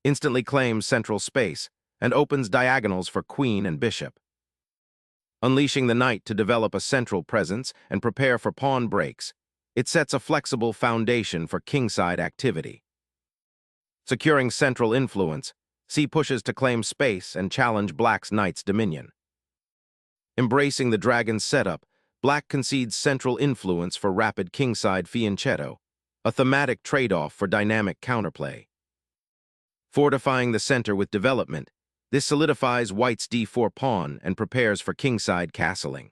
instantly claims central space and opens diagonals for queen and bishop. Unleashing the knight to develop a central presence and prepare for pawn breaks, it sets a flexible foundation for kingside activity. Securing central influence, c pushes to claim space and challenge black's knight's dominion. Embracing the dragon's setup, black concedes central influence for rapid kingside fianchetto, a thematic trade-off for dynamic counterplay. Fortifying the center with development, this solidifies white's d4 pawn and prepares for kingside castling.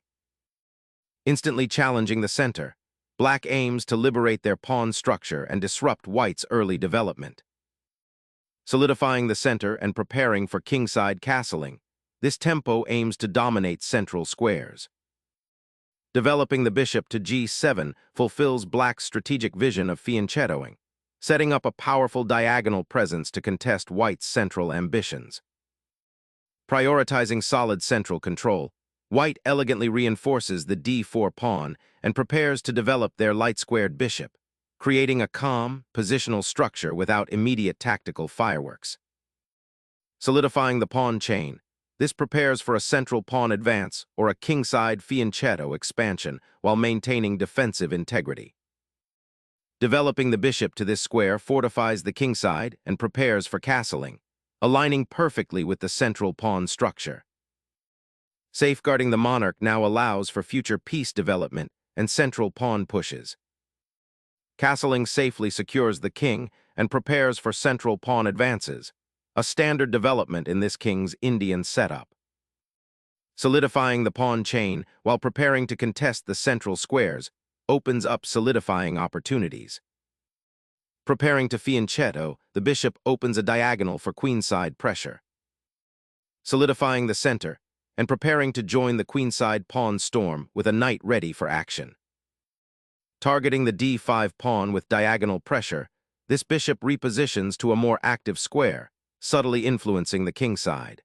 Instantly challenging the center, black aims to liberate their pawn structure and disrupt white's early development. Solidifying the center and preparing for kingside castling, this tempo aims to dominate central squares. Developing the bishop to g7 fulfills black's strategic vision of fianchettoing, setting up a powerful diagonal presence to contest white's central ambitions. Prioritizing solid central control, white elegantly reinforces the d4 pawn and prepares to develop their light-squared bishop, creating a calm, positional structure without immediate tactical fireworks. Solidifying the pawn chain, this prepares for a central pawn advance or a kingside fianchetto expansion while maintaining defensive integrity. Developing the bishop to this square fortifies the kingside and prepares for castling, aligning perfectly with the central pawn structure. Safeguarding the monarch now allows for future piece development and central pawn pushes. Castling safely secures the king and prepares for central pawn advances, a standard development in this king's Indian setup. Solidifying the pawn chain while preparing to contest the central squares opens up solidifying opportunities. Preparing to fianchetto, the bishop opens a diagonal for queenside pressure. Solidifying the center and preparing to join the queenside pawn storm with a knight ready for action. Targeting the d5 pawn with diagonal pressure, this bishop repositions to a more active square, subtly influencing the kingside.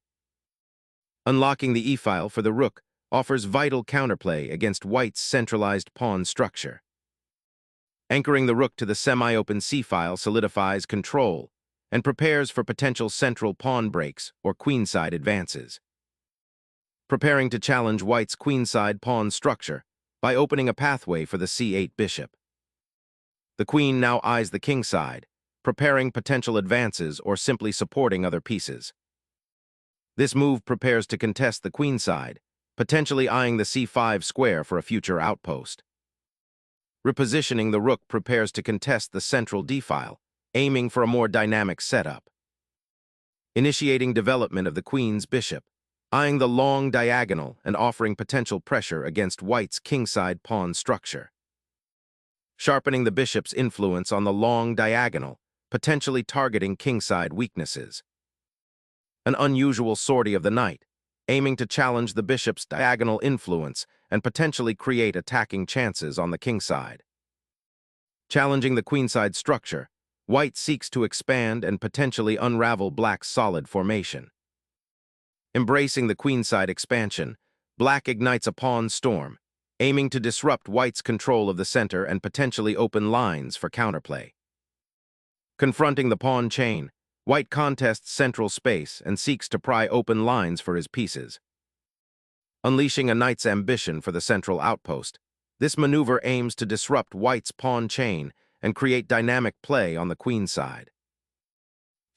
Unlocking the e-file for the rook offers vital counterplay against white's centralized pawn structure. Anchoring the rook to the semi-open c-file solidifies control and prepares for potential central pawn breaks or queenside advances. Preparing to challenge white's queenside pawn structure by opening a pathway for the c8 bishop. The queen now eyes the kingside, preparing potential advances or simply supporting other pieces. This move prepares to contest the queenside, potentially eyeing the c5 square for a future outpost. Repositioning the rook prepares to contest the central d-file, aiming for a more dynamic setup. Initiating development of the queen's bishop, eyeing the long diagonal and offering potential pressure against white's kingside pawn structure. Sharpening the bishop's influence on the long diagonal, potentially targeting kingside weaknesses. An unusual sortie of the knight, aiming to challenge the bishop's diagonal influence and potentially create attacking chances on the kingside. Challenging the queenside structure, white seeks to expand and potentially unravel black's solid formation. Embracing the queenside expansion, black ignites a pawn storm, aiming to disrupt white's control of the center and potentially open lines for counterplay. Confronting the pawn chain, white contests central space and seeks to pry open lines for his pieces. Unleashing a knight's ambition for the central outpost, this maneuver aims to disrupt white's pawn chain and create dynamic play on the queenside.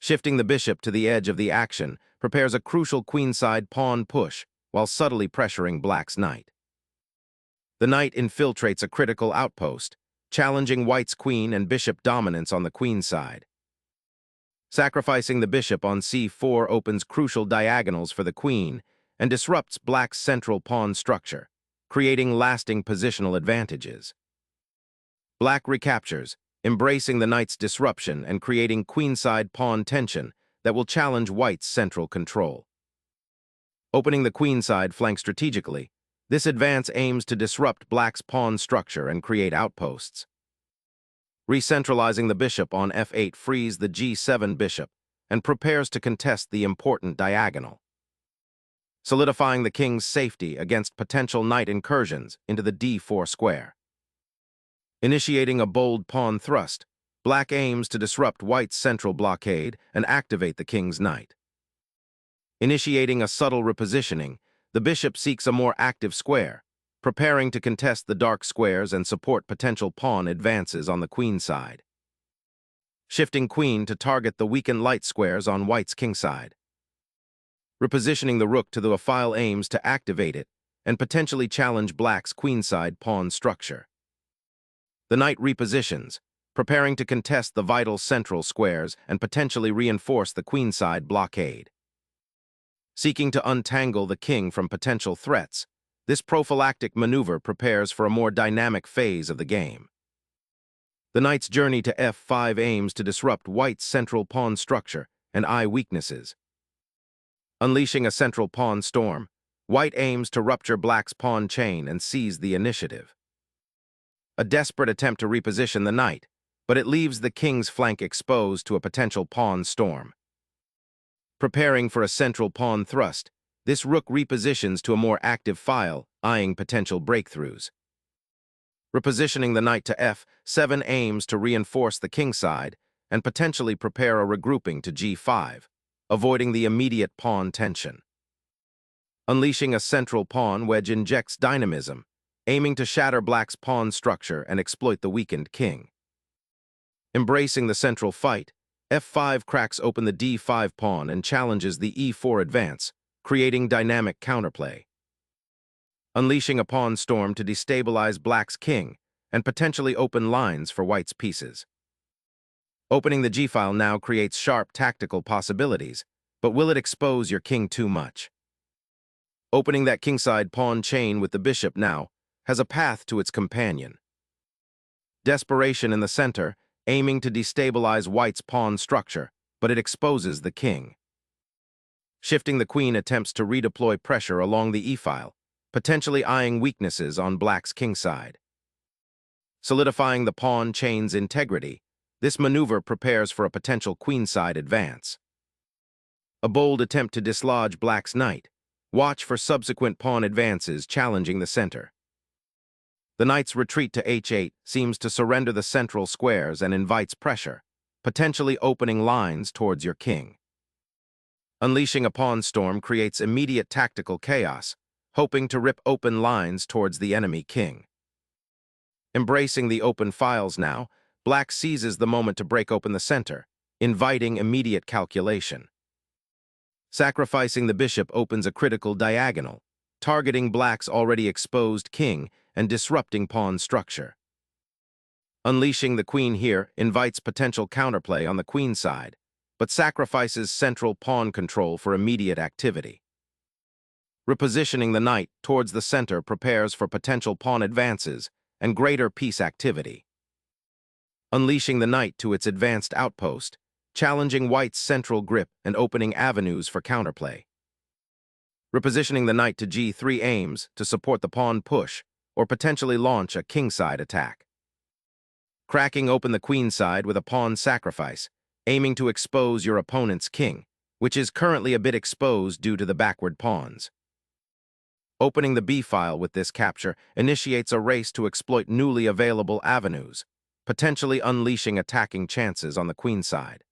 Shifting the bishop to the edge of the action prepares a crucial queenside pawn push while subtly pressuring black's knight. The knight infiltrates a critical outpost, challenging white's queen and bishop dominance on the queenside. Sacrificing the bishop on c4 opens crucial diagonals for the queen and disrupts black's central pawn structure, creating lasting positional advantages. Black recaptures, embracing the knight's disruption and creating queenside pawn tension that will challenge white's central control. Opening the queenside flank strategically, this advance aims to disrupt black's pawn structure and create outposts. Recentralizing the bishop on f8 frees the g7 bishop and prepares to contest the important diagonal. Solidifying the king's safety against potential knight incursions into the d4 square. Initiating a bold pawn thrust, Black aims to disrupt white's central blockade and activate the king's knight. Initiating a subtle repositioning, the bishop seeks a more active square, preparing to contest the dark squares and support potential pawn advances on the queen side. Shifting queen to target the weakened light squares on white's king side. Repositioning the rook to the file aims to activate it and potentially challenge black's queenside pawn structure. The knight repositions, preparing to contest the vital central squares and potentially reinforce the queenside blockade. Seeking to untangle the king from potential threats, this prophylactic maneuver prepares for a more dynamic phase of the game. The knight's journey to f5 aims to disrupt white's central pawn structure and eye weaknesses. Unleashing a central pawn storm, white aims to rupture black's pawn chain and seize the initiative. A desperate attempt to reposition the knight, but it leaves the king's flank exposed to a potential pawn storm. Preparing for a central pawn thrust, this rook repositions to a more active file, eyeing potential breakthroughs. Repositioning the knight to f7 aims to reinforce the king side and potentially prepare a regrouping to g5, avoiding the immediate pawn tension. Unleashing a central pawn wedge injects dynamism, aiming to shatter black's pawn structure and exploit the weakened king. Embracing the central fight, f5 cracks open the d5 pawn and challenges the e4 advance, creating dynamic counterplay. Unleashing a pawn storm to destabilize black's king and potentially open lines for white's pieces. Opening the g-file now creates sharp tactical possibilities, but will it expose your king too much? Opening that kingside pawn chain with the bishop now has a path to its companion. Desperation in the center, aiming to destabilize white's pawn structure, but it exposes the king. Shifting the queen attempts to redeploy pressure along the e-file, potentially eyeing weaknesses on black's king side. Solidifying the pawn chain's integrity, this maneuver prepares for a potential queenside advance. A bold attempt to dislodge black's knight. Watch for subsequent pawn advances challenging the center. The knight's retreat to h8 seems to surrender the central squares and invites pressure, potentially opening lines towards your king. Unleashing a pawn storm creates immediate tactical chaos, hoping to rip open lines towards the enemy king. Embracing the open files now, black seizes the moment to break open the center, inviting immediate calculation. Sacrificing the bishop opens a critical diagonal, targeting black's already exposed king and disrupting pawn structure. Unleashing the queen here invites potential counterplay on the queen side, but sacrifices central pawn control for immediate activity. Repositioning the knight towards the center prepares for potential pawn advances and greater piece activity. Unleashing the knight to its advanced outpost, challenging white's central grip and opening avenues for counterplay. Repositioning the knight to g3 aims to support the pawn push or potentially launch a kingside attack. Cracking open the queen side with a pawn sacrifice, aiming to expose your opponent's king, which is currently a bit exposed due to the backward pawns. Opening the b-file with this capture initiates a race to exploit newly available avenues, potentially unleashing attacking chances on the queen side.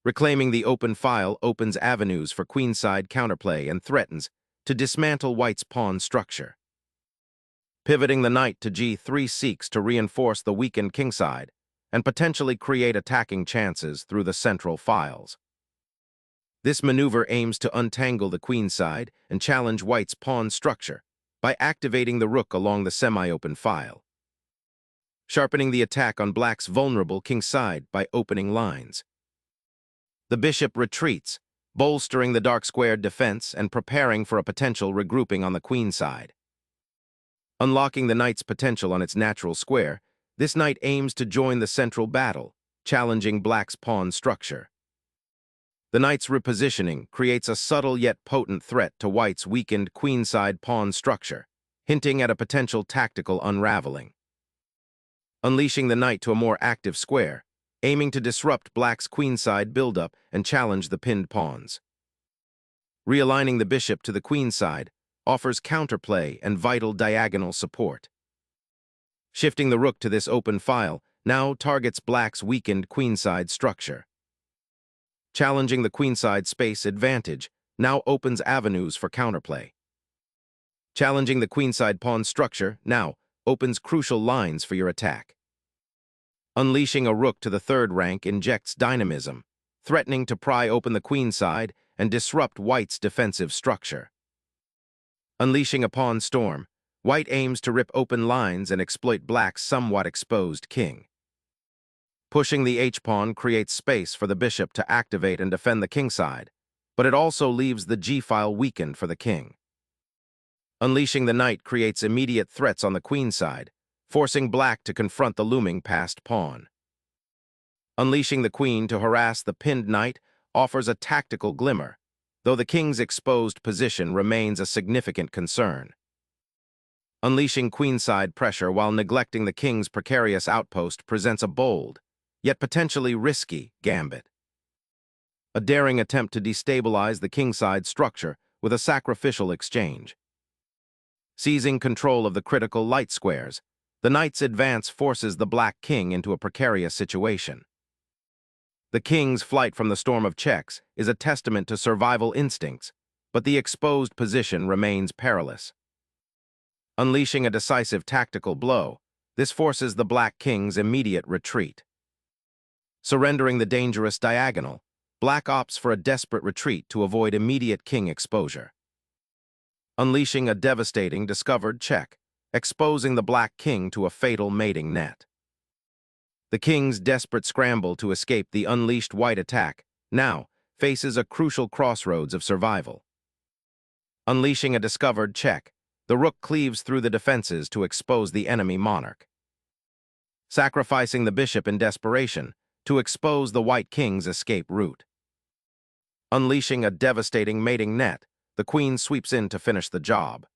Reclaiming the open file opens avenues for queenside counterplay and threatens to dismantle white's pawn structure. Pivoting the knight to g3 seeks to reinforce the weakened kingside and potentially create attacking chances through the central files. This maneuver aims to untangle the queenside and challenge white's pawn structure by activating the rook along the semi-open file. Sharpening the attack on black's vulnerable kingside by opening lines. The bishop retreats, bolstering the dark-squared defense and preparing for a potential regrouping on the queen side. Unlocking the knight's potential on its natural square, this knight aims to join the central battle, challenging black's pawn structure. The knight's repositioning creates a subtle yet potent threat to white's weakened queenside pawn structure, hinting at a potential tactical unraveling. Unleashing the knight to a more active square, aiming to disrupt black's queenside buildup and challenge the pinned pawns. Realigning the bishop to the queenside offers counterplay and vital diagonal support. Shifting the rook to this open file now targets black's weakened queenside structure. Challenging the queenside space advantage now opens avenues for counterplay. Challenging the queenside pawn structure now opens crucial lines for your attack. Unleashing a rook to the third rank injects dynamism, threatening to pry open the queenside and disrupt white's defensive structure. Unleashing a pawn storm, white aims to rip open lines and exploit black's somewhat exposed king. Pushing the h-pawn creates space for the bishop to activate and defend the kingside, but it also leaves the g-file weakened for the king. Unleashing the knight creates immediate threats on the queenside, forcing black to confront the looming passed pawn. Unleashing the queen to harass the pinned knight offers a tactical glimmer, though the king's exposed position remains a significant concern. Unleashing queenside pressure while neglecting the king's precarious outpost presents a bold, yet potentially risky, gambit. A daring attempt to destabilize the kingside structure with a sacrificial exchange. Seizing control of the critical light squares, the knight's advance forces the black king into a precarious situation. The king's flight from the storm of checks is a testament to survival instincts, but the exposed position remains perilous. Unleashing a decisive tactical blow, this forces the black king's immediate retreat. Surrendering the dangerous diagonal, black opts for a desperate retreat to avoid immediate king exposure. Unleashing a devastating discovered check, exposing the black king to a fatal mating net. The king's desperate scramble to escape the unleashed white attack now faces a crucial crossroads of survival. Unleashing a discovered check, the rook cleaves through the defenses to expose the enemy monarch. Sacrificing the bishop in desperation to expose the white king's escape route. Unleashing a devastating mating net, the queen sweeps in to finish the job.